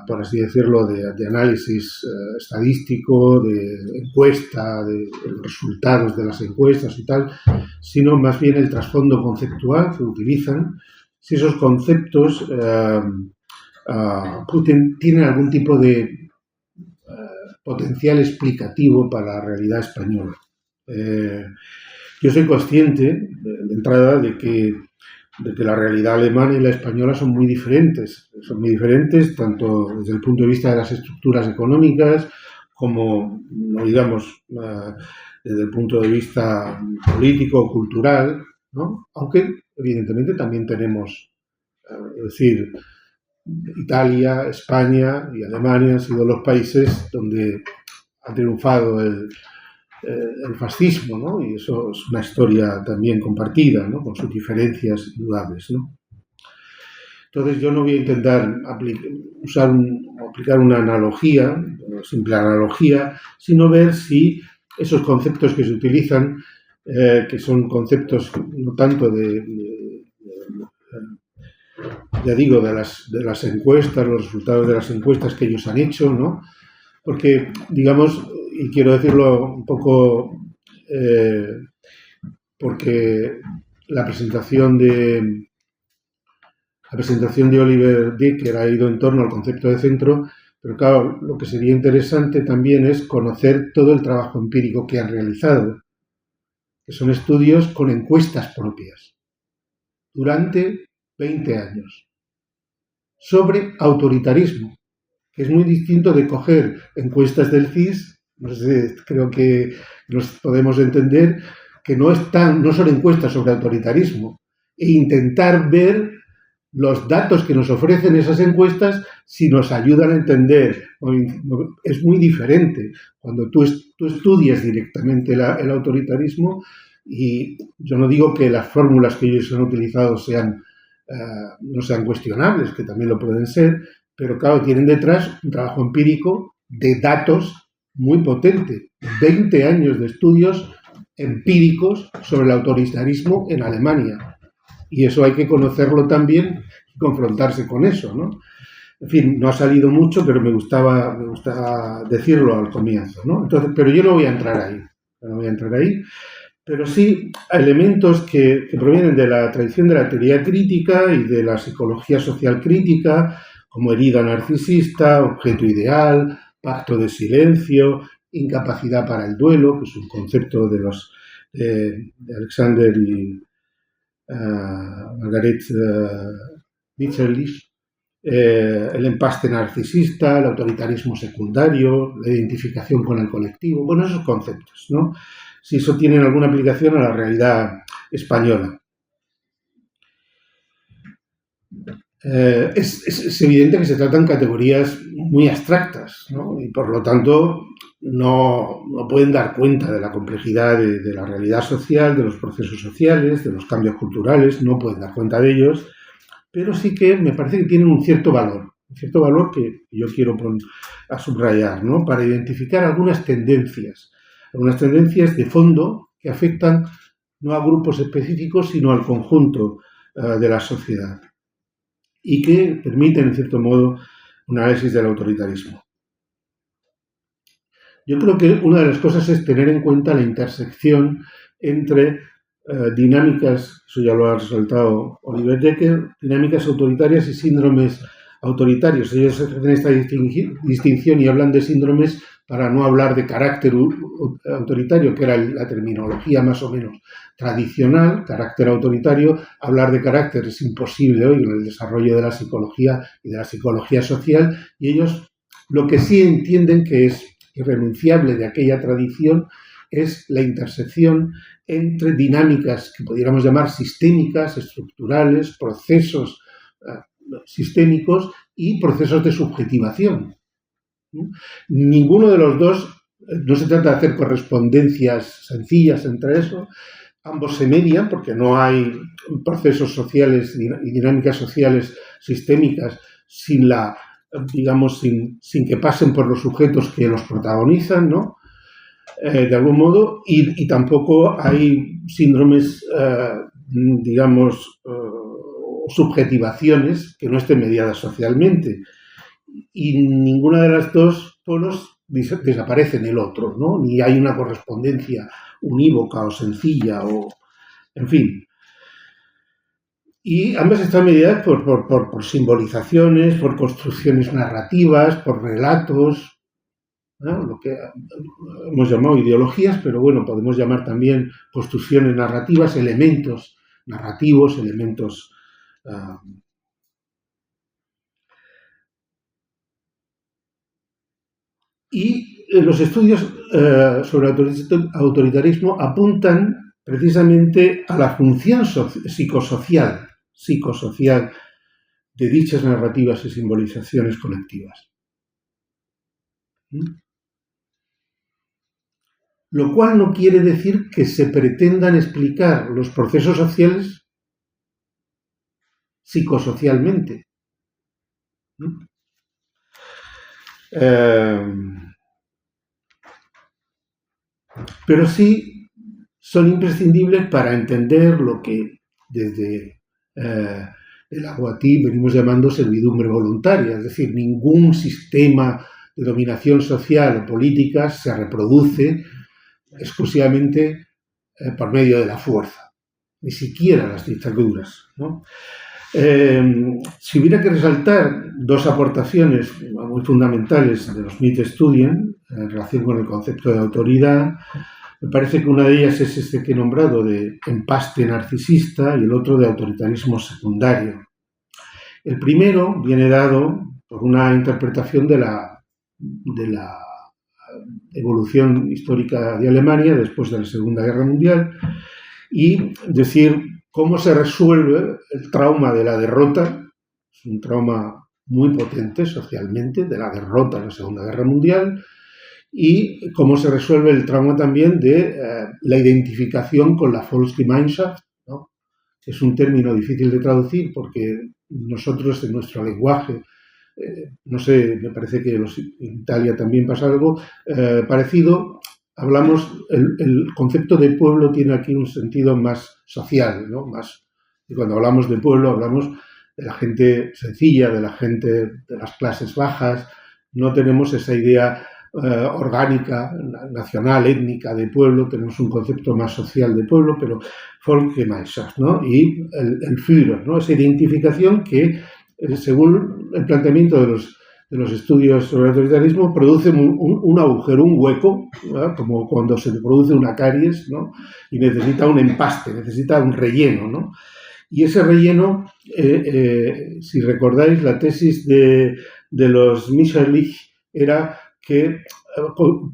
por así decirlo, de análisis estadístico, de encuesta, de los resultados de las encuestas y tal, sino más bien el trasfondo conceptual que utilizan, si esos conceptos tienen algún tipo de potencial explicativo para la realidad española. Yo soy consciente, de entrada, de que la realidad alemana y la española son muy diferentes. Son muy diferentes tanto desde el punto de vista de las estructuras económicas como, no digamos, desde el punto de vista político o cultural, ¿no? Aunque, evidentemente, también tenemos, es decir, Italia, España y Alemania han sido los países donde ha triunfado el fascismo, ¿no? Y eso es una historia también compartida, ¿no? Con sus diferencias indudables, ¿no? Entonces yo no voy a intentar aplicar una analogía, una simple analogía, sino ver si esos conceptos que se utilizan, que son conceptos no tanto ya digo, de las encuestas, los resultados de las encuestas que ellos han hecho, ¿no? Porque, digamos, y quiero decirlo un poco porque la presentación de Oliver Dicker ha ido en torno al concepto de centro, pero claro, lo que sería interesante también es conocer todo el trabajo empírico que han realizado, que son estudios con encuestas propias, durante 20 años, sobre autoritarismo, que es muy distinto de coger encuestas del CIS. No sé, creo que nos podemos entender que no son encuestas sobre autoritarismo, e intentar ver los datos que nos ofrecen esas encuestas si nos ayudan a entender. Es muy diferente cuando tú estudias directamente el autoritarismo, y yo no digo que las fórmulas que ellos han utilizado no sean cuestionables, que también lo pueden ser, pero claro, tienen detrás un trabajo empírico de datos muy potente, 20 años de estudios empíricos sobre el autoritarismo en Alemania. Y eso hay que conocerlo también y confrontarse con eso, ¿no? En fin, no ha salido mucho, pero me gustaba decirlo al comienzo, ¿no? Entonces, pero yo no voy a entrar ahí. Pero sí a elementos que provienen de la tradición de la teoría crítica y de la psicología social crítica, como herida narcisista, objeto ideal, pacto de silencio, incapacidad para el duelo, que es un concepto de Alexander y Margaret Mitscherlich, el empaste narcisista, el autoritarismo secundario, la identificación con el colectivo, bueno, esos conceptos, ¿no? Si eso tiene alguna aplicación a la realidad española. Es evidente que se tratan categorías muy abstractas, ¿no? Y por lo tanto no pueden dar cuenta de la complejidad de la realidad social, de los procesos sociales, de los cambios culturales, no pueden dar cuenta de ellos, pero sí que me parece que tienen un cierto valor que yo quiero subrayar, ¿no? Para identificar algunas tendencias de fondo que afectan no a grupos específicos, sino al conjunto de la sociedad, y que permiten, en cierto modo, un análisis del autoritarismo. Yo creo que una de las cosas es tener en cuenta la intersección entre dinámicas, eso ya lo ha resaltado Oliver Dicker, dinámicas autoritarias y síndromes autoritarios. Ellos hacen esta distinción y hablan de síndromes para no hablar de carácter autoritario, que era la terminología más o menos tradicional, carácter autoritario. Hablar de carácter es imposible hoy en el desarrollo de la psicología y de la psicología social, y ellos lo que sí entienden que es irrenunciable de aquella tradición es la intersección entre dinámicas que pudiéramos llamar sistémicas, estructurales, procesos sistémicos y procesos de subjetivación. Ninguno de los dos, no se trata de hacer correspondencias sencillas entre eso, ambos se median porque no hay procesos sociales y dinámicas sociales sistémicas sin que pasen por los sujetos que los protagonizan, ¿no? De algún modo, y tampoco hay síndromes, subjetivaciones que no estén mediadas socialmente. Y ninguna de las dos polos desaparece en el otro, ¿no? Ni hay una correspondencia unívoca o sencilla, o en fin. Y ambas están mediadas por simbolizaciones, por construcciones narrativas, por relatos, ¿no? Lo que hemos llamado ideologías, pero bueno, podemos llamar también construcciones narrativas, elementos narrativos, elementos... Y los estudios sobre autoritarismo apuntan precisamente a la función psicosocial de dichas narrativas y simbolizaciones colectivas. Lo cual no quiere decir que se pretendan explicar los procesos sociales psicosocialmente. Pero sí son imprescindibles para entender lo que desde el Aguatí venimos llamando servidumbre voluntaria, es decir, ningún sistema de dominación social o política se reproduce exclusivamente por medio de la fuerza, ni siquiera las dictaduras, ¿no? Si hubiera que resaltar dos aportaciones muy fundamentales de los Smith-Studien en relación con el concepto de autoridad, me parece que una de ellas es este que he nombrado de empaste narcisista y el otro de autoritarismo secundario. El primero viene dado por una interpretación de la evolución histórica de Alemania después de la Segunda Guerra Mundial y decir cómo se resuelve el trauma de la derrota. Es un trauma muy potente socialmente, de la derrota en la Segunda Guerra Mundial, y cómo se resuelve el trauma también de la identificación con la Volksgemeinschaft, ¿no? Es un término difícil de traducir porque nosotros en nuestro lenguaje, no sé, me parece que en Italia también pasa algo parecido. Hablamos, el concepto de pueblo tiene aquí un sentido más social, ¿no? Y cuando hablamos de pueblo hablamos de la gente sencilla, de la gente de las clases bajas. No tenemos esa idea orgánica, nacional, étnica de pueblo, tenemos un concepto más social de pueblo, pero Volksgemeinschaft, ¿no? Y el Führer, ¿no? Esa identificación que, según el planteamiento de los estudios sobre autoritarismo, produce un agujero, un hueco, ¿no? Como cuando se produce una caries, ¿no? Y necesita un empaste, necesita un relleno, ¿no? Y ese relleno, si recordáis, la tesis de los Mitscherlich era que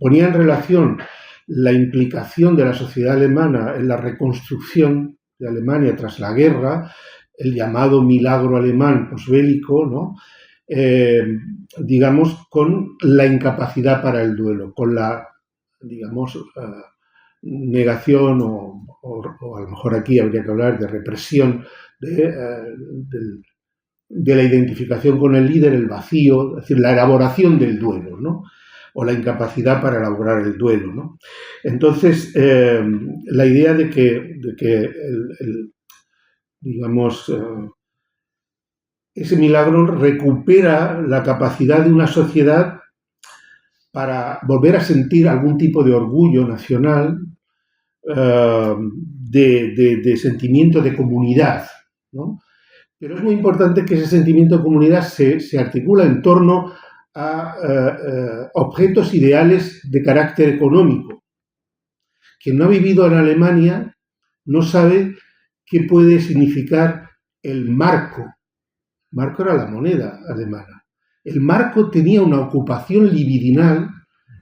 ponía en relación la implicación de la sociedad alemana en la reconstrucción de Alemania tras la guerra, el llamado milagro alemán posbélico, ¿no? Digamos, con la incapacidad para el duelo, con la, digamos, negación o a lo mejor aquí habría que hablar de represión de la identificación con el líder, el vacío, es decir, la elaboración del duelo, ¿no? O la incapacidad para elaborar el duelo, ¿no? Entonces, la idea de que digamos, ese milagro recupera la capacidad de una sociedad para volver a sentir algún tipo de orgullo nacional, de sentimiento de comunidad, ¿no? Pero es muy importante que ese sentimiento de comunidad se articula en torno a objetos ideales de carácter económico. Quien no ha vivido en Alemania no sabe qué puede significar el marco. El marco era la moneda alemana. El marco tenía una ocupación libidinal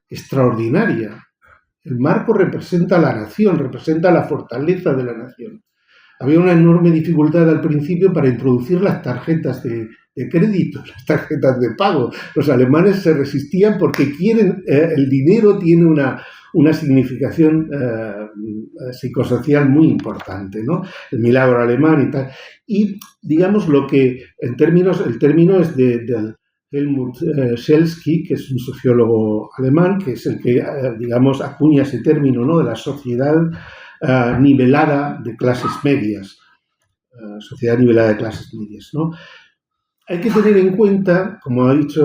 extraordinaria. El marco representa la nación, representa la fortaleza de la nación. Había una enorme dificultad al principio para introducir las tarjetas de crédito, las tarjetas de pago. Los alemanes se resistían porque quieren, el dinero tiene una significación psicosocial muy importante, ¿no? El milagro alemán y tal. Y digamos lo que el término es de Helmut Schelsky, que es un sociólogo alemán, que es el que, digamos, acuña ese término, ¿no? De la sociedad nivelada de clases medias. sociedad nivelada de clases medias, ¿no? Hay que tener en cuenta, como ha dicho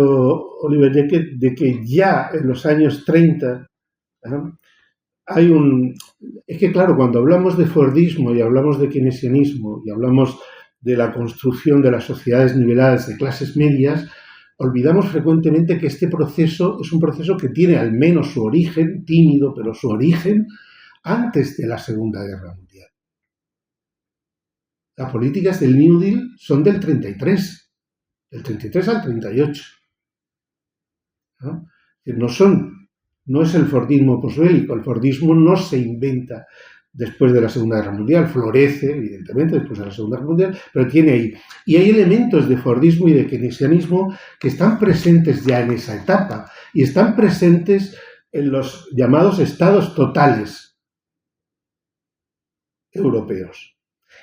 Oliver Jekyll, de que ya en los años 30 hay es que claro, cuando hablamos de Fordismo y hablamos de keynesianismo y hablamos de la construcción de las sociedades niveladas de clases medias, olvidamos frecuentemente que este proceso es un proceso que tiene al menos su origen, tímido, pero su origen antes de la Segunda Guerra Mundial. Las políticas del New Deal son del 33, del 33 al 38. No es el Fordismo posbélico, el Fordismo no se inventa después de la Segunda Guerra Mundial, florece, evidentemente, después de la Segunda Guerra Mundial, pero tiene ahí. Y hay elementos de Fordismo y de keynesianismo que están presentes ya en esa etapa y están presentes en los llamados estados totales europeos.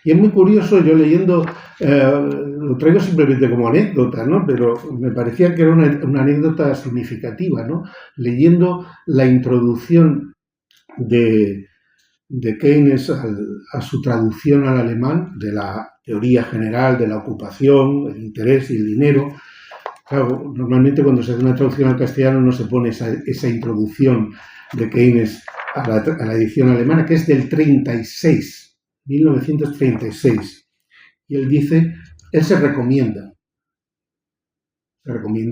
Y es muy curioso, yo leyendo, lo traigo simplemente como anécdota, ¿no? Pero me parecía que era una anécdota significativa, ¿no? Leyendo la introducción de Keynes a su traducción al alemán de la teoría general de la ocupación, el interés y el dinero. Claro, normalmente cuando se hace una traducción al castellano no se pone esa introducción de Keynes a la edición alemana, que es del 36. 1936, y él se recomienda,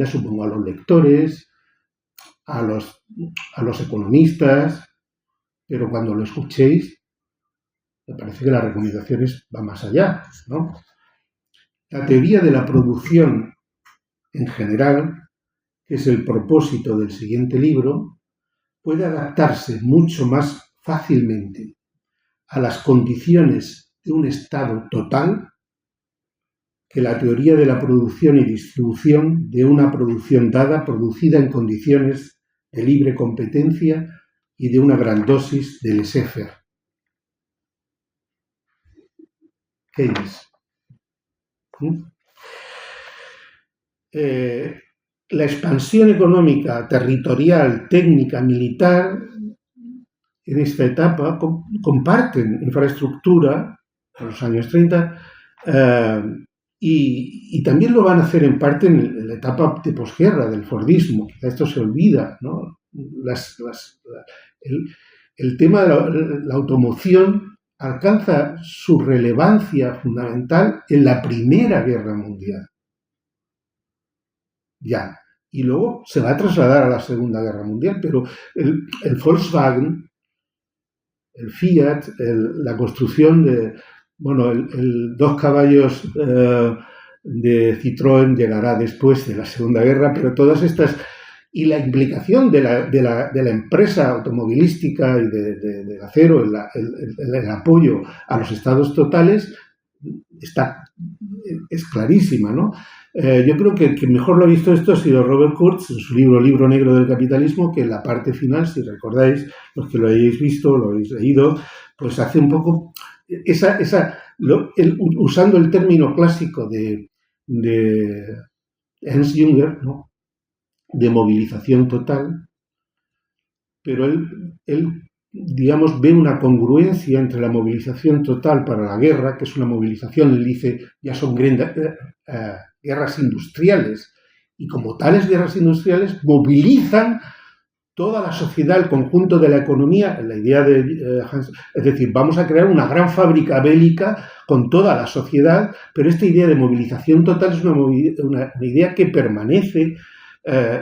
supongo, a los lectores, a los economistas, pero cuando lo escuchéis, me parece que las recomendaciones van más allá, ¿no? La teoría de la producción en general, que es el propósito del siguiente libro, puede adaptarse mucho más fácilmente a las condiciones de un estado total que la teoría de la producción y distribución de una producción dada producida en condiciones de libre competencia y de una gran dosis de laissez-faire. Keynes. La expansión económica, territorial, técnica, militar en esta etapa comparten infraestructura en los años 30 y también lo van a hacer en parte en la etapa de posguerra del Fordismo. Quizá esto se olvida, ¿no? El tema de la automoción alcanza su relevancia fundamental en la Primera Guerra Mundial. Ya. Y luego se va a trasladar a la Segunda Guerra Mundial, pero el Volkswagen, el Fiat, la construcción de, el 2 caballos de Citroën llegará después de la Segunda Guerra, pero todas estas, y la implicación de la empresa automovilística y del acero, el apoyo a los estados totales, es clarísima, ¿no? Yo creo que el que mejor lo ha visto esto ha sido Robert Kurz en su Libro Negro del Capitalismo, que en la parte final, si recordáis, los que lo hayáis visto, lo habéis leído, pues hace un poco usando el término clásico de Ernst Jünger, ¿no? De movilización total, pero él digamos, ve una congruencia entre la movilización total para la guerra, que es una movilización, él dice, ya son guerras industriales, y como tales guerras industriales movilizan toda la sociedad, el conjunto de la economía, la idea de Hans, es decir, vamos a crear una gran fábrica bélica con toda la sociedad, pero esta idea de movilización total es una idea que permanece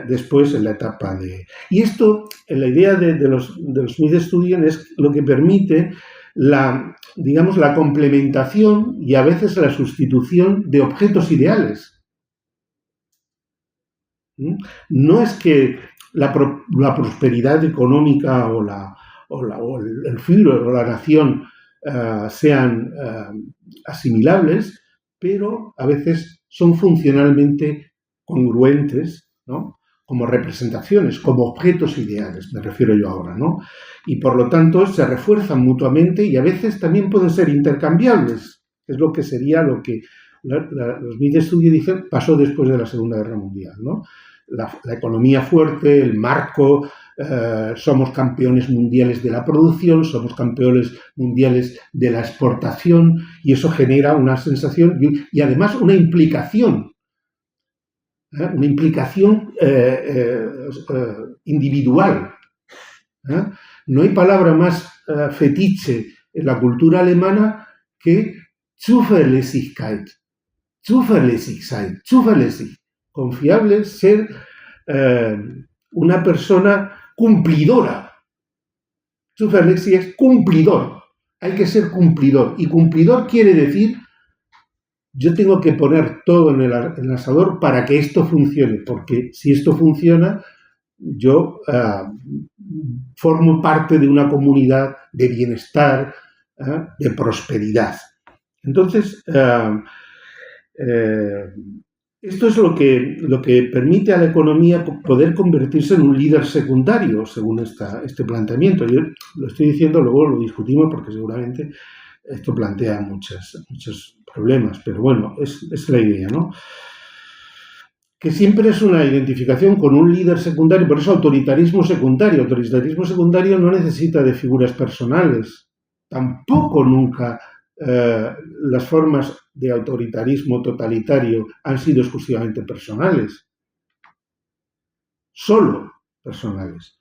después en la etapa de... Y esto, en la idea de los Smith Studien, es lo que permite la complementación y a veces la sustitución de objetos ideales. No es que la prosperidad económica o el Führer o la nación sean asimilables, pero a veces son funcionalmente congruentes, ¿no? Como representaciones, como objetos ideales, me refiero yo ahora, ¿no? Y por lo tanto se refuerzan mutuamente y a veces también pueden ser intercambiables, es lo que sería lo que los Smith Studies dicen pasó después de la Segunda Guerra Mundial, ¿no? la economía fuerte, el marco, somos campeones mundiales de la producción, somos campeones mundiales de la exportación, y eso genera una sensación y además una implicación individual. No hay palabra más fetiche en la cultura alemana que Zuverlässigkeit. Zuverlässig, confiable, ser una persona cumplidora. Zuverlässig es cumplidor, hay que ser cumplidor, y cumplidor quiere decir yo tengo que poner todo en el asador para que esto funcione, porque si esto funciona, yo formo parte de una comunidad de bienestar, de prosperidad. Entonces, esto es lo que permite a la economía poder convertirse en un líder secundario, según este planteamiento. Yo lo estoy diciendo, luego lo discutimos porque seguramente esto plantea muchos problemas, pero bueno, es la idea, ¿no? Que siempre es una identificación con un líder secundario, por eso autoritarismo secundario. Autoritarismo secundario no necesita de figuras personales, tampoco nunca las formas de autoritarismo totalitario han sido exclusivamente personales, solo personales.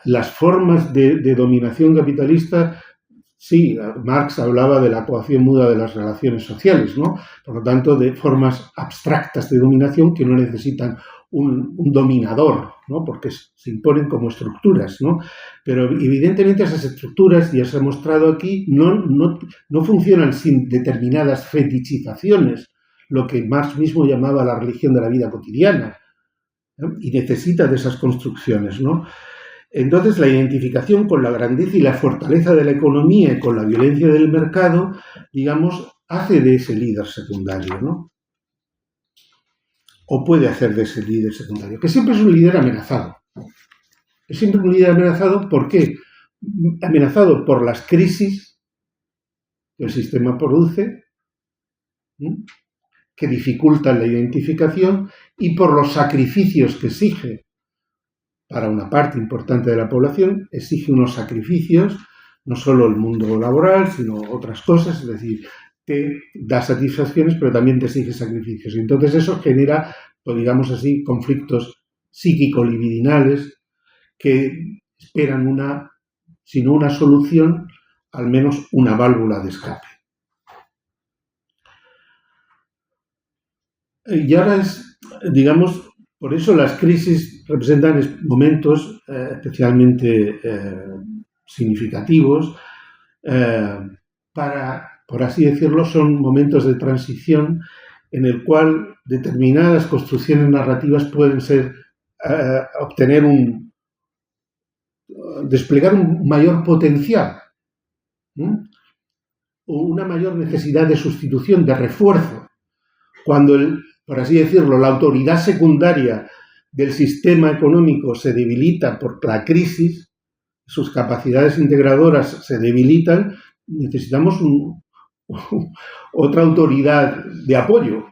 Las formas de dominación capitalista, sí, Marx hablaba de la coacción muda de las relaciones sociales, ¿no? Por lo tanto, de formas abstractas de dominación que no necesitan un dominador, ¿no? Porque se imponen como estructuras, ¿no? Pero evidentemente esas estructuras, ya se ha mostrado aquí, no funcionan sin determinadas fetichizaciones, lo que Marx mismo llamaba la religión de la vida cotidiana, ¿no? Y necesita de esas construcciones, ¿no? Entonces, la identificación con la grandeza y la fortaleza de la economía y con la violencia del mercado, digamos, hace de ese líder secundario, ¿no? O puede hacer de ese líder secundario, que siempre es un líder amenazado. Es siempre un líder amenazado, ¿por qué? Amenazado por las crisis que el sistema produce, ¿sí?, que dificultan la identificación, y por los sacrificios que exige para una parte importante de la población. Exige unos sacrificios, no solo el mundo laboral, sino otras cosas, es decir, te da satisfacciones, pero también te exige sacrificios. Y entonces eso genera, pues digamos así, conflictos psíquico-libidinales que esperan si no una solución, al menos una válvula de escape. Y ahora digamos, por eso las crisis representan momentos especialmente significativos por así decirlo, son momentos de transición en el cual determinadas construcciones narrativas pueden desplegar un mayor potencial, o una mayor necesidad de sustitución, de refuerzo, cuando por así decirlo, la autoridad secundaria del sistema económico se debilita por la crisis, sus capacidades integradoras se debilitan, necesitamos otra autoridad de apoyo,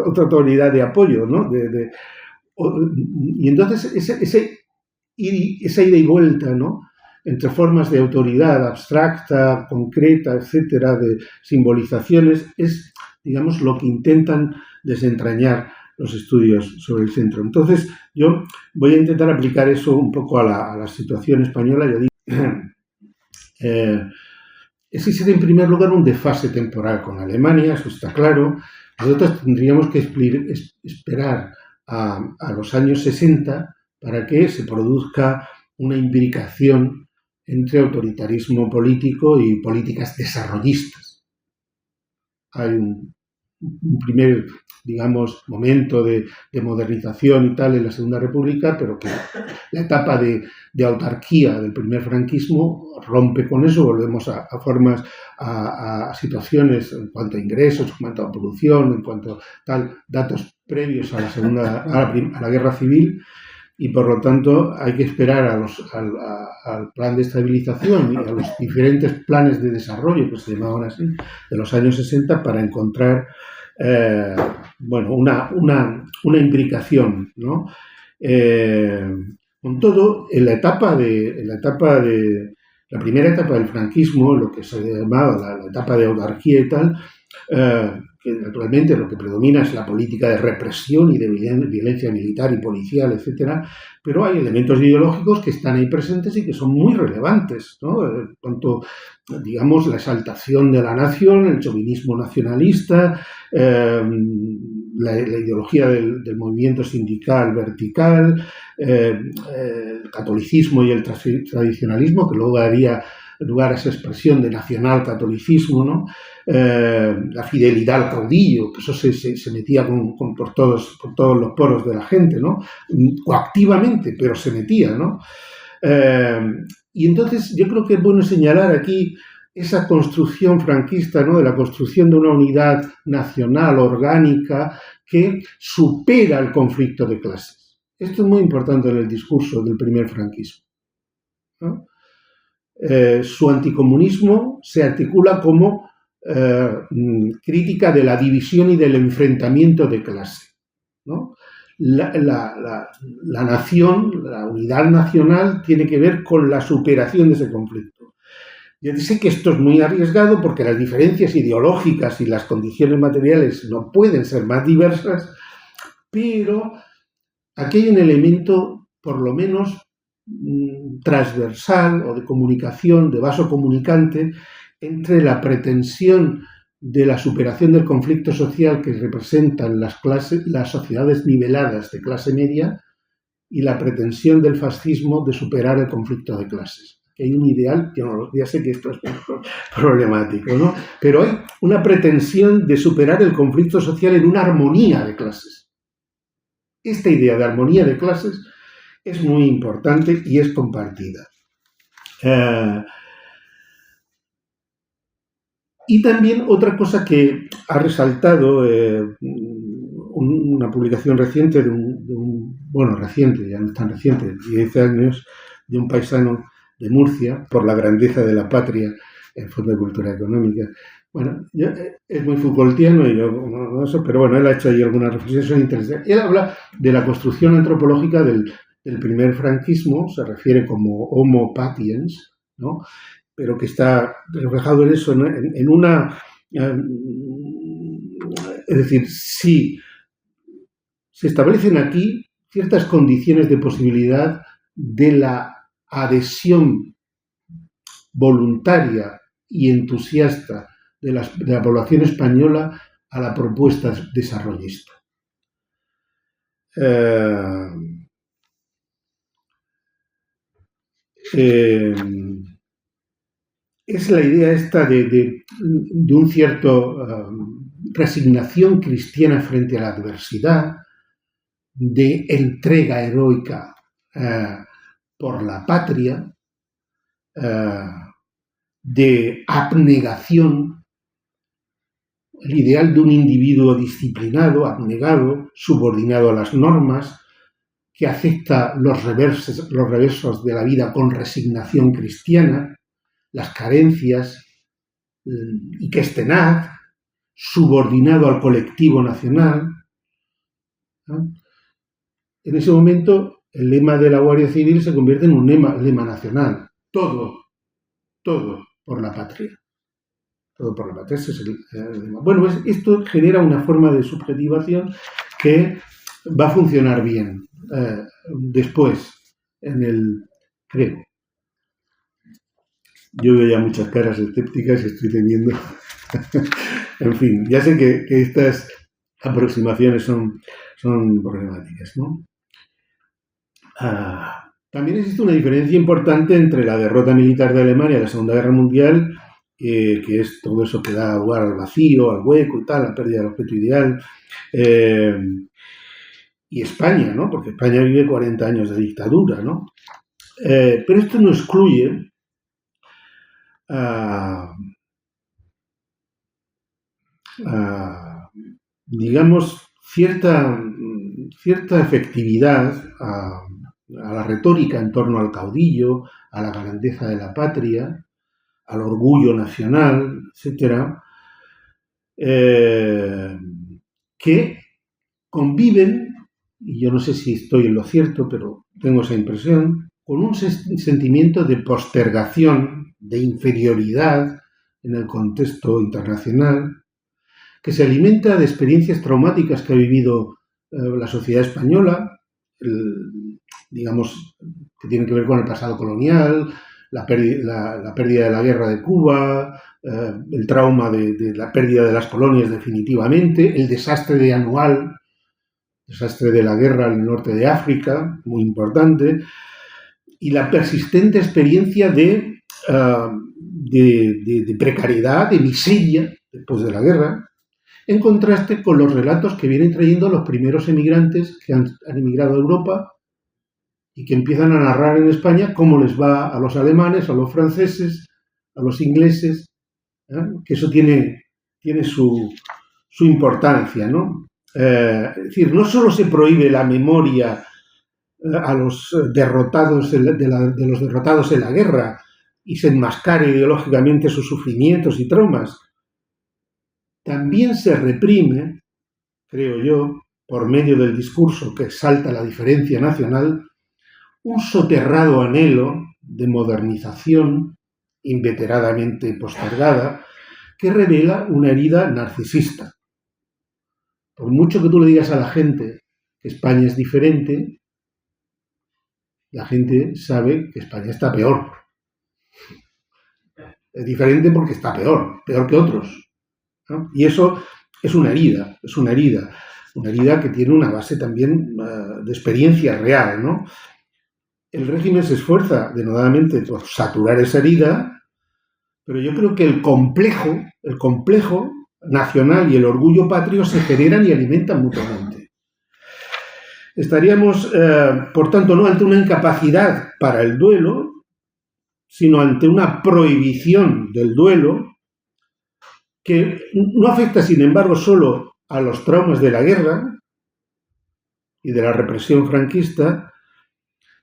otra autoridad de apoyo, ¿no? Y entonces esa ida y vuelta, ¿no?, entre formas de autoridad abstracta, concreta, etcétera, de simbolizaciones, es, digamos, lo que intentan desentrañar los estudios sobre el centro. Entonces, yo voy a intentar aplicar eso un poco a la situación española. Ya digo, existe en primer lugar un desfase temporal con Alemania, eso está claro. Nosotros tendríamos que esperar a los años 60 para que se produzca una imbricación entre autoritarismo político y políticas desarrollistas. Hay un primer, digamos, momento de modernización y tal en la Segunda República, pero que la etapa de autarquía del primer franquismo rompe con eso. Volvemos a formas, a situaciones en cuanto a ingresos, en cuanto a producción, en cuanto a datos previos a la Guerra Civil, y por lo tanto hay que esperar al plan de estabilización y a los diferentes planes de desarrollo, que se llamaban así, de los años 60, para encontrar bueno, una imbricación, ¿no? Con todo, en la primera etapa del franquismo, lo que se llamaba la etapa de autarquía y tal, que naturalmente lo que predomina es la política de represión y de violencia militar y policial, etcétera, pero hay elementos ideológicos que están ahí presentes y que son muy relevantes, ¿no? Tanto, digamos, la exaltación de la nación, el chauvinismo nacionalista, la ideología del movimiento sindical vertical, el catolicismo y el tradicionalismo, que luego daría lugar a esa expresión de nacional-catolicismo, ¿no? La fidelidad al caudillo, que eso se metía por todos los poros de la gente, ¿no? Coactivamente, pero se metía, ¿no? Y entonces yo creo que es bueno señalar aquí esa construcción franquista, ¿no? De la construcción de una unidad nacional orgánica que supera el conflicto de clases. Esto es muy importante en el discurso del primer franquismo, ¿no? Su anticomunismo se articula como crítica de la división y del enfrentamiento de clase, ¿no? La nación, la unidad nacional, tiene que ver con la superación de ese conflicto. Yo sé que esto es muy arriesgado porque las diferencias ideológicas y las condiciones materiales no pueden ser más diversas, pero aquí hay un elemento, por lo menos, transversal o de comunicación, de vaso comunicante, entre la pretensión de la superación del conflicto social que representan las sociedades niveladas de clase media y la pretensión del fascismo de superar el conflicto de clases. Hay un ideal, ya sé que esto es problemático, ¿no? Pero hay una pretensión de superar el conflicto social en una armonía de clases. Esta idea de armonía de clases es muy importante y es compartida. Y también otra cosa que ha resaltado una publicación reciente reciente, ya no es tan reciente, 10 años, de un paisano de Murcia, por la grandeza de la patria, el Fondo de Cultura Económica. Bueno, es muy Foucaultiano, y yo no sé, pero bueno, él ha hecho ahí algunas reflexiones interesantes. Él habla de la construcción antropológica del primer franquismo, se refiere como Homo patiens, ¿no? Pero que está reflejado en eso, en una... Es decir, si se establecen aquí ciertas condiciones de posibilidad de la adhesión voluntaria y entusiasta de la población española a la propuesta desarrollista. Es la idea esta de un cierto resignación cristiana frente a la adversidad, de entrega heroica por la patria, de abnegación, el ideal de un individuo disciplinado, abnegado, subordinado a las normas, que acepta los reversos de la vida con resignación cristiana, las carencias, y que es tenaz, subordinado al colectivo nacional, ¿no? En ese momento, el lema de la Guardia Civil se convierte en un lema nacional. Todo por la patria. Todo por la patria. Ese es el lema. Bueno, pues esto genera una forma de subjetivación que va a funcionar bien después, creo. Yo veo ya muchas caras escépticas y estoy teniendo... En fin, ya sé que estas aproximaciones son problemáticas, ¿no? También existe una diferencia importante entre la derrota militar de Alemania en la Segunda Guerra Mundial, que es todo eso que da lugar al vacío, al hueco y tal, la pérdida del objeto ideal, y España, ¿no? Porque España vive 40 años de dictadura, ¿no? Pero esto no excluye digamos, cierta efectividad a la retórica en torno al caudillo, a la grandeza de la patria, al orgullo nacional, etcétera, que conviven, y yo no sé si estoy en lo cierto, pero tengo esa impresión, con un sentimiento de postergación, de inferioridad en el contexto internacional, que se alimenta de experiencias traumáticas que ha vivido la sociedad española, digamos, que tienen que ver con el pasado colonial, la pérdida de la guerra de Cuba, el trauma de la pérdida de las colonias definitivamente, el desastre desastre de la guerra en el norte de África, muy importante, y la persistente experiencia de precariedad, de miseria después de la guerra, en contraste con los relatos que vienen trayendo los primeros emigrantes que han emigrado a Europa y que empiezan a narrar en España cómo les va a los alemanes, a los franceses, a los ingleses, que eso tiene su importancia, ¿no? Es decir, no solo se prohíbe la memoria a los derrotados de los derrotados en la guerra y se enmascara ideológicamente sus sufrimientos y traumas, también se reprime, creo yo, por medio del discurso que exalta la diferencia nacional, un soterrado anhelo de modernización inveteradamente postergada que revela una herida narcisista. Por mucho que tú le digas a la gente que España es diferente, la gente sabe que España está peor. Es diferente porque está peor que otros, ¿no? Y eso es una herida que tiene una base también de experiencia real, ¿no? El régimen se esfuerza denodadamente por saturar esa herida, pero yo creo que el complejo nacional y el orgullo patrio se generan y alimentan mutuamente. Estaríamos, por tanto, no ante una incapacidad para el duelo, sino ante una prohibición del duelo que no afecta, sin embargo, solo a los traumas de la guerra y de la represión franquista,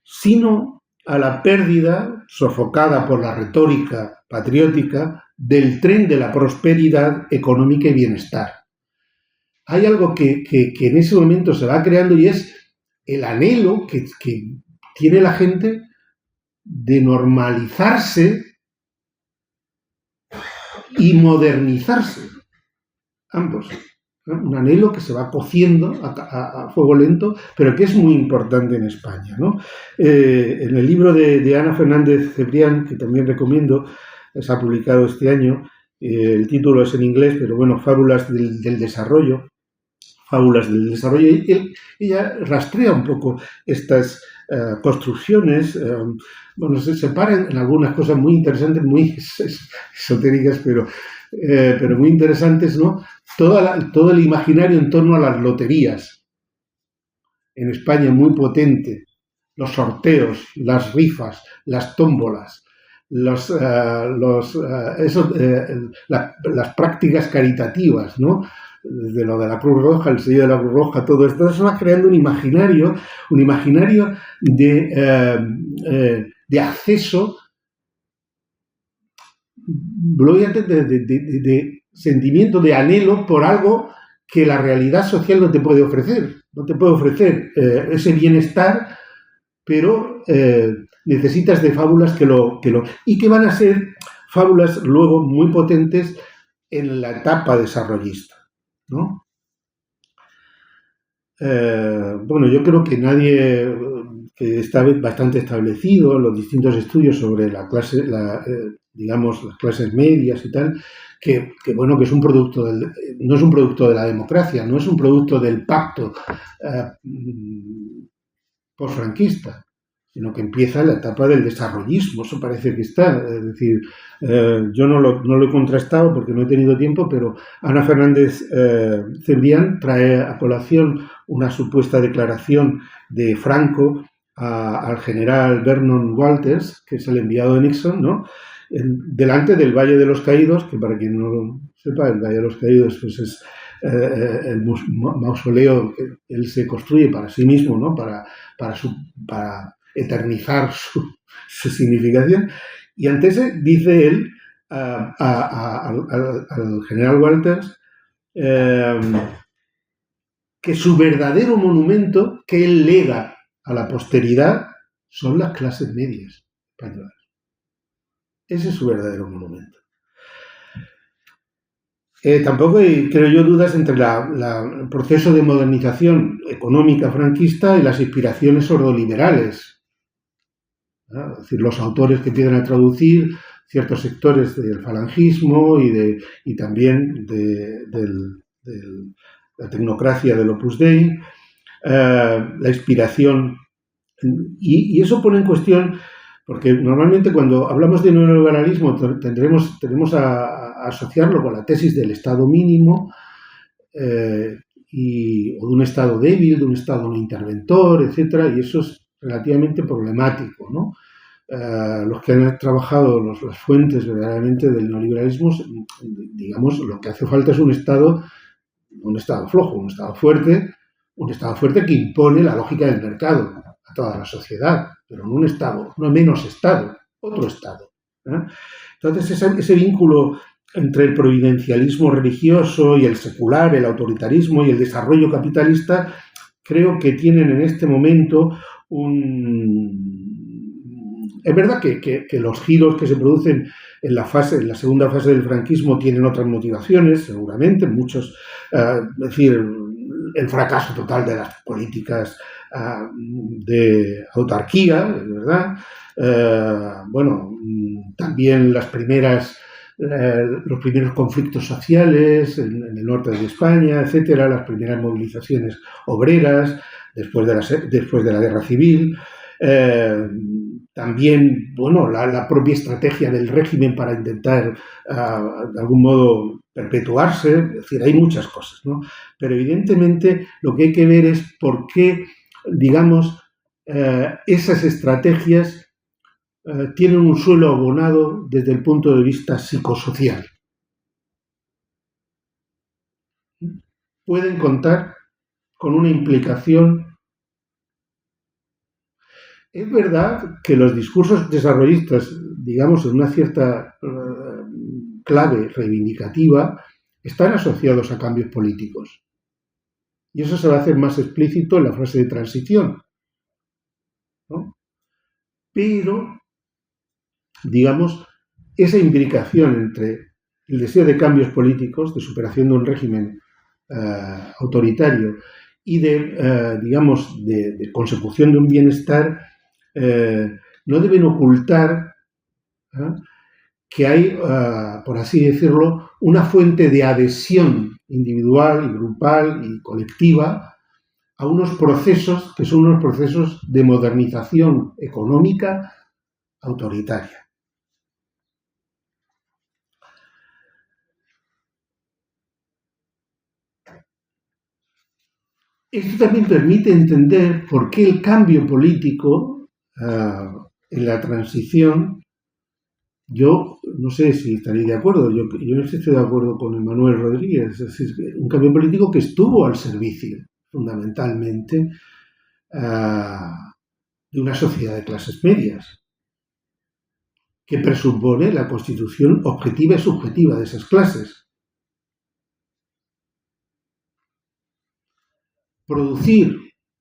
sino a la pérdida, sofocada por la retórica patriótica, del tren de la prosperidad económica y bienestar. Hay algo que en ese momento se va creando y es el anhelo que tiene la gente de normalizarse y modernizarse, ambos, ¿no? Un anhelo que se va cociendo a fuego lento, pero que es muy importante en España, ¿no? En el libro de Ana Fernández Cebrián, que también recomiendo, se ha publicado este año, el título es en inglés, pero bueno, Fábulas del Desarrollo, ella rastrea un poco estas construcciones, bueno, se separan en algunas cosas muy interesantes, muy esotéricas, pero muy interesantes, ¿no? Todo el imaginario en torno a las loterías en España muy potente, los sorteos, las rifas, las tómbolas, las prácticas caritativas, ¿no? De lo de la Cruz Roja, el sello de la Cruz Roja, todo esto, eso va creando un imaginario de acceso, de sentimiento, de anhelo por algo que la realidad social no te puede ofrecer. No te puede ofrecer ese bienestar, pero necesitas de fábulas y que van a ser fábulas luego muy potentes en la etapa desarrollista, ¿no? Bueno, yo creo que nadie que está bastante establecido los distintos estudios sobre la clase, digamos, las clases medias y tal, que bueno, que es un producto no es un producto de la democracia, no es un producto del pacto posfranquista, sino que empieza en la etapa del desarrollismo, eso parece que está, es decir, yo no lo he contrastado porque no he tenido tiempo, pero Ana Fernández Cebrián trae a colación una supuesta declaración de Franco al general Vernon Walters, que es el enviado de Nixon, ¿no? Delante del Valle de los Caídos, que para quien no lo sepa, el Valle de los Caídos pues es el mausoleo que él se construye para sí mismo, ¿no? Para eternizar su significación. Y antes dice él al general Walters que su verdadero monumento que él lega a la posteridad son las clases medias españolas. Ese es su verdadero monumento. Tampoco hay, creo yo, dudas entre el proceso de modernización económica franquista y las inspiraciones ordoliberales. ¿No? Es decir, los autores que empiezan a traducir ciertos sectores del falangismo y también de la tecnocracia del Opus Dei, la inspiración. Y eso pone en cuestión, porque normalmente cuando hablamos de neoliberalismo tendremos a asociarlo con la tesis del Estado mínimo o de un Estado débil, de un Estado no interventor, etcétera, y eso es relativamente problemático, ¿no? Los que han trabajado las fuentes verdaderamente del neoliberalismo, digamos, lo que hace falta es un Estado flojo, un Estado fuerte que impone la lógica del mercado a toda la sociedad, pero no un Estado, no menos Estado, otro Estado. Entonces, ese vínculo entre el providencialismo religioso y el secular, el autoritarismo y el desarrollo capitalista, creo que tienen en este momento Es verdad que los giros que se producen en la segunda fase del franquismo tienen otras motivaciones, seguramente, muchos, es decir, el fracaso total de las políticas de autarquía, ¿verdad? También los primeros conflictos sociales en el norte de España, etcétera, las primeras movilizaciones obreras después de la guerra civil. También, la propia estrategia del régimen para intentar, de algún modo, perpetuarse. Es decir, hay muchas cosas, ¿no? Pero evidentemente lo que hay que ver es por qué, digamos, esas estrategias tienen un suelo abonado desde el punto de vista psicosocial. Pueden contar con una implicación. Es verdad que los discursos desarrollistas, digamos, en una cierta clave reivindicativa, están asociados a cambios políticos. Y eso se va a hacer más explícito en la fase de transición, ¿no? Pero, digamos, esa imbricación entre el deseo de cambios políticos, de superación de un régimen autoritario y de consecución de un bienestar, no deben ocultar que hay, por así decirlo, una fuente de adhesión individual, grupal y colectiva a unos procesos que son unos procesos de modernización económica autoritaria. Esto también permite entender por qué el cambio político en la transición, yo no sé si estaréis de acuerdo, yo no estoy de acuerdo con Emmanuel Rodríguez, es decir, un cambio político que estuvo al servicio, fundamentalmente, de una sociedad de clases medias, que presupone la constitución objetiva y subjetiva de esas clases. Producir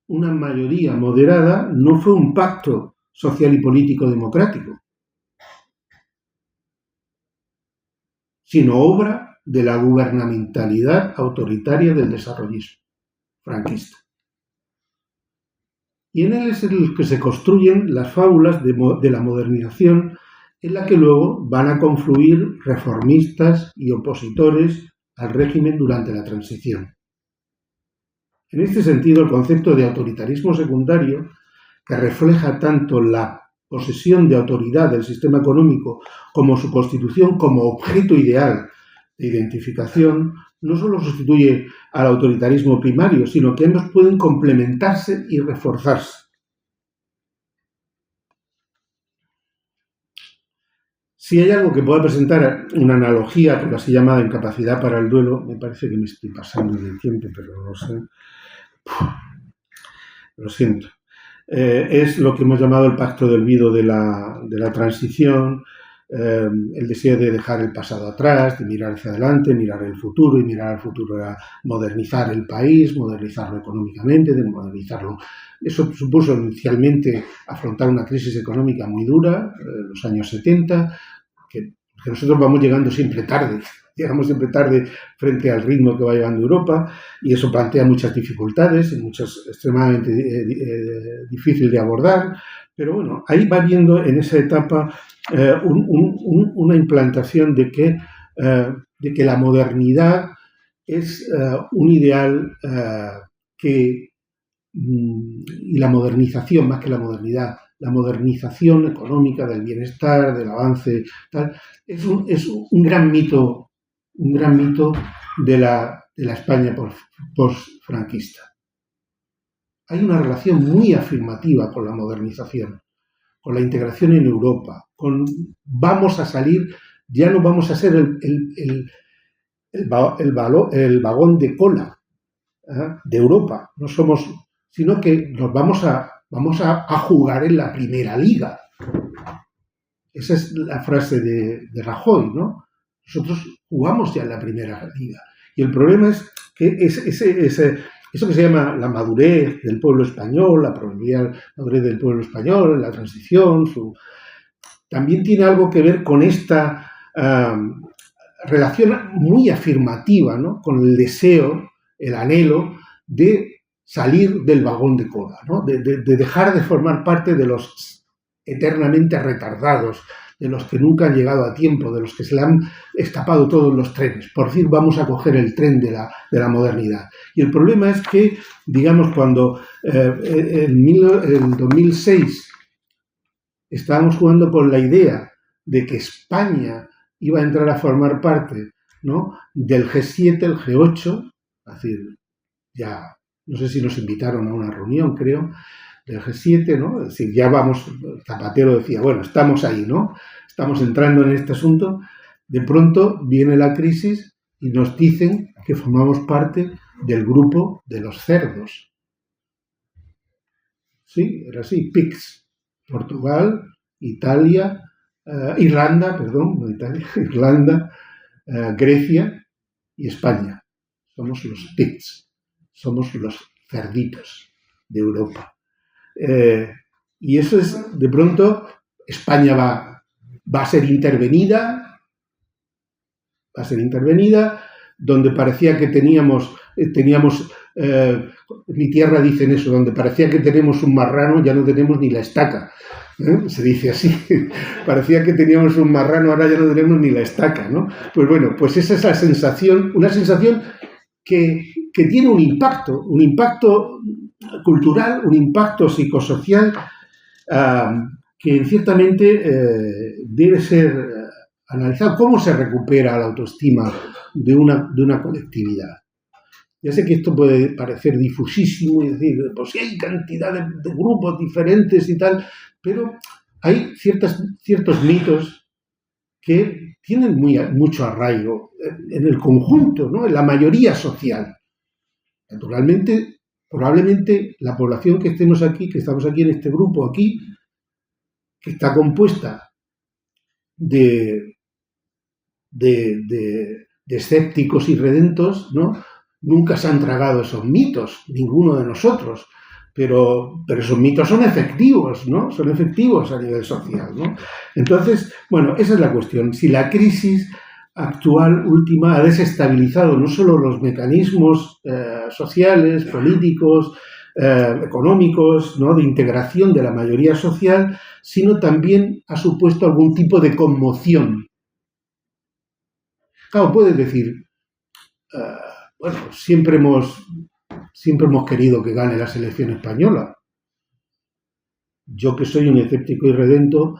una mayoría moderada no fue un pacto social y político democrático, sino obra de la gubernamentalidad autoritaria del desarrollismo franquista. Y en él es en el que se construyen las fábulas de la modernización, en la que luego van a confluir reformistas y opositores al régimen durante la transición. En este sentido, el concepto de autoritarismo secundario, que refleja tanto la posesión de autoridad del sistema económico como su constitución como objeto ideal de identificación, no solo sustituye al autoritarismo primario, sino que ambos pueden complementarse y reforzarse. Si hay algo que pueda presentar una analogía con la así llamada incapacidad para el duelo, me parece que me estoy pasando del tiempo, pero no lo sé. Lo siento. Es lo que hemos llamado el pacto del Vido de la transición, el deseo de dejar el pasado atrás, de mirar hacia adelante, mirar el futuro, y mirar al futuro era modernizar el país, modernizarlo económicamente, de modernizarlo. Eso supuso inicialmente afrontar una crisis económica muy dura, los años 70, que nosotros vamos llegando siempre tarde. Llegamos siempre tarde frente al ritmo que va llevando Europa, y eso plantea muchas dificultades, muchas extremadamente difícil de abordar, pero bueno, ahí va viendo en esa etapa una implantación de que la modernidad es un ideal y la modernización, más que la modernidad, la modernización económica del bienestar, del avance, tal, es un gran mito de la España post-franquista. Hay una relación muy afirmativa con la modernización, con la integración en Europa, vamos a salir, ya no vamos a ser el vagón de cola de Europa, no somos, sino que nos vamos a jugar en la primera liga. Esa es la frase de Rajoy, ¿no? Nosotros jugamos ya en la primera liga. Y el problema es que eso que se llama la madurez del pueblo español, la probabilidad madurez del pueblo español, la transición, también tiene algo que ver con esta relación muy afirmativa, ¿no? Con el deseo, el anhelo de salir del vagón de cola, ¿no? De dejar de formar parte de los eternamente retardados, de los que nunca han llegado a tiempo, de los que se le han escapado todos los trenes. Por fin vamos a coger el tren de la modernidad. Y el problema es que, digamos, cuando en 2006 estábamos jugando con la idea de que España iba a entrar a formar parte, ¿no?, del G7, el G8, es decir, ya no sé si nos invitaron a una reunión, creo, del G7, ¿no? Es decir, ya vamos, Zapatero decía, bueno, estamos ahí, ¿no? Estamos entrando en este asunto. De pronto viene la crisis y nos dicen que formamos parte del grupo de los cerdos. Sí, era así, PIGS. Portugal, Italia, Irlanda, perdón, no Italia, Irlanda, Grecia y España. Somos los PIGS, somos los cerditos de Europa. Y eso es, de pronto, España va a ser intervenida, donde parecía que teníamos mi tierra dicen eso, donde parecía que tenemos un marrano, ya no tenemos ni la estaca. Se dice así, parecía que teníamos un marrano, ahora ya no tenemos ni la estaca, ¿no? Pues bueno, pues esa es la sensación, una sensación que tiene un impacto cultural, un impacto psicosocial que ciertamente debe ser analizado. ¿Cómo se recupera la autoestima de una colectividad? Ya sé que esto puede parecer difusísimo y decir, pues sí, hay cantidad de grupos diferentes y tal, pero hay ciertos mitos que tienen mucho arraigo en el conjunto, ¿no?, en la mayoría social. Naturalmente, probablemente la población que estamos aquí en este grupo aquí, que está compuesta de escépticos y redentos, ¿no?, nunca se han tragado esos mitos, ninguno de nosotros, pero esos mitos son efectivos, ¿no? Son efectivos a nivel social, ¿no? Entonces, bueno, esa es la cuestión. Si la crisis actual, última, ha desestabilizado no solo los mecanismos sociales, políticos, económicos, ¿no?, de integración de la mayoría social, sino también ha supuesto algún tipo de conmoción. Claro, puedes decir, bueno, siempre hemos querido que gane la selección española. Yo, que soy un escéptico y redento,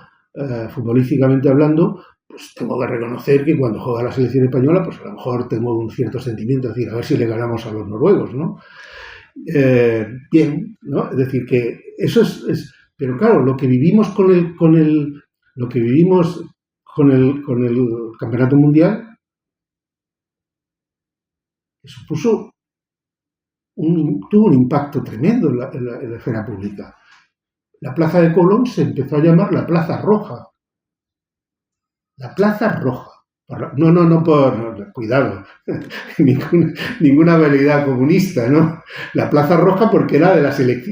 futbolísticamente hablando, pues tengo que reconocer que cuando juega la selección española, pues a lo mejor tengo un cierto sentimiento, es decir, a ver si le ganamos a los noruegos, ¿no? Bien, ¿no? Es decir, que eso es pero claro, lo que vivimos con el Campeonato Mundial, tuvo un impacto tremendo en la esfera pública. La Plaza de Colón se empezó a llamar la Plaza Roja. La Plaza Roja. Cuidado, ninguna habilidad comunista, ¿no? La Plaza Roja porque era de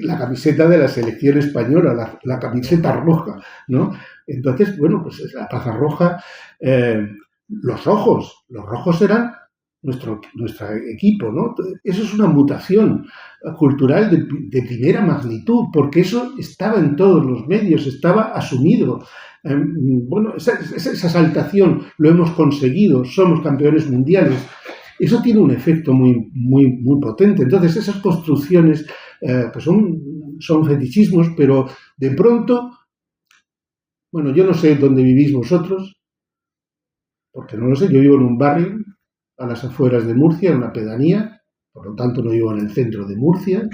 la camiseta de la selección española, la camiseta roja, ¿no? Entonces, bueno, pues la Plaza Roja, los rojos eran nuestro equipo, ¿no? Eso es una mutación cultural de primera magnitud, porque eso estaba en todos los medios, estaba asumido. Bueno, esa saltación lo hemos conseguido, somos campeones mundiales. Eso tiene un efecto muy, muy, muy potente. Entonces, esas construcciones pues son fetichismos, pero de pronto, bueno, yo no sé dónde vivís vosotros, porque no lo sé, yo vivo en un barrio a las afueras de Murcia, en una pedanía, por lo tanto no vivo en el centro de Murcia,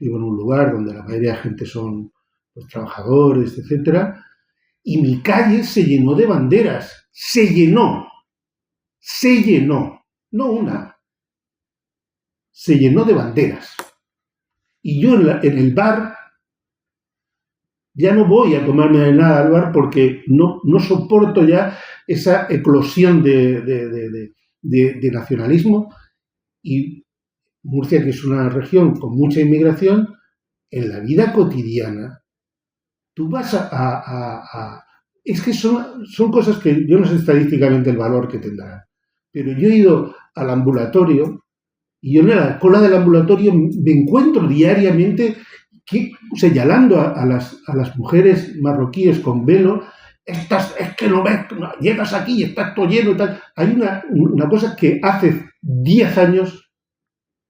vivo en un lugar donde la mayoría de gente son pues, trabajadores, etcétera, y mi calle se llenó de banderas, se llenó, no una, se llenó de banderas. Y yo en el bar ya no voy a tomarme nada al bar porque no soporto ya esa eclosión de nacionalismo. Y Murcia, que es una región con mucha inmigración, en la vida cotidiana, tú vas es que son cosas que yo no sé estadísticamente el valor que tendrán, pero yo he ido al ambulatorio y yo en la cola del ambulatorio me encuentro diariamente señalando a las mujeres marroquíes con velo. Es que no ves, llegas aquí y está todo lleno y tal. Hay una cosa que hace 10 años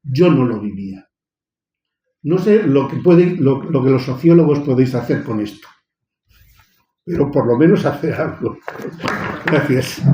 yo no lo vivía. No sé lo que los sociólogos podéis hacer con esto, pero por lo menos hacer algo. Gracias.